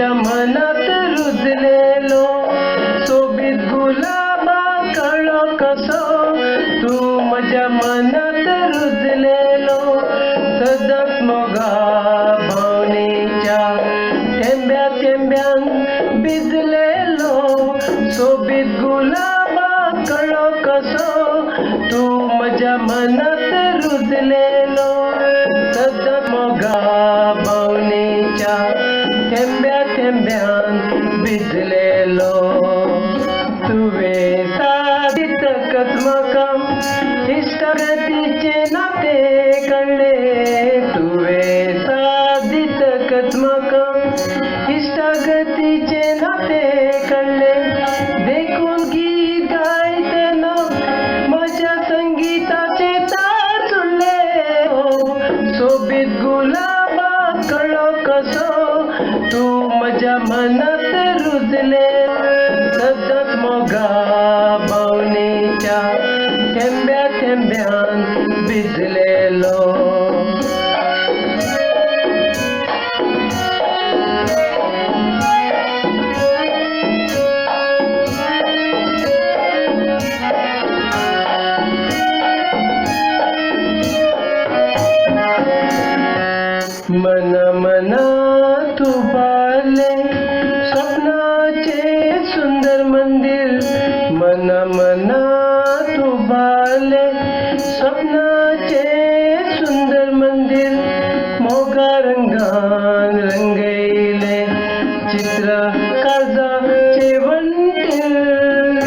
माझ्या मनात रुजलेलो सोबीत गुलाबा कळो कसो तू माझ्या मनात रुजलेलो सदांच मोगा भावनेच्या थेंब्या थेंब्यान भिजलेलो सोबीत गुलाबा कळो कसो तू माझ्या मनात रुजलेलो सदांच मोगा भावनेच्या थेंब्या थेंब्यान भिजलेलो तुवे साधित म्हाका इश्टागतीचे नाते कळले तुवे साधित म्हाका इश्टागतीचे नाते कळले देखून गीत गायतना माझ्या संगीताचे तार जुळले सोबीत गुलाबा कळो कसो तू माझ्या मनात रुजले सदांच मोगा भावनेच्या थेंब्या थेंब्यान भिजलेलो मना मनात उभारले स्वप्नाचे सुंदर मंदिर मना मनात उभारले स्वप्नाचे सुंदर मंदिर मोगा रंगान रंगयले चित्र काळजाचे वंटीर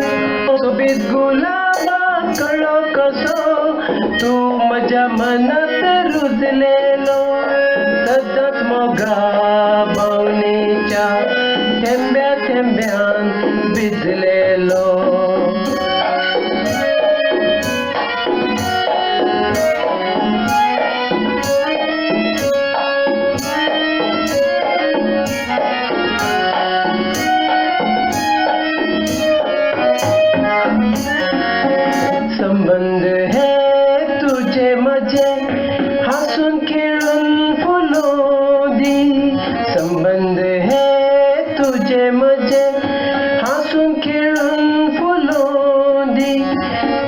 सोबीत गुलाबा कळो कसो तू माझ्या मनात रुजलेलो सदांच मोगा भावनेच्या थेंब्या थेंब्यान भिजलेलो संबंध हे तुझे माझे हसून खेळून फुलोदी संबंध हे तुझे माझे हसून खेळून फुलोदी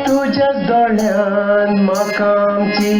तुझ्या डोळ्यान म्हाका आमची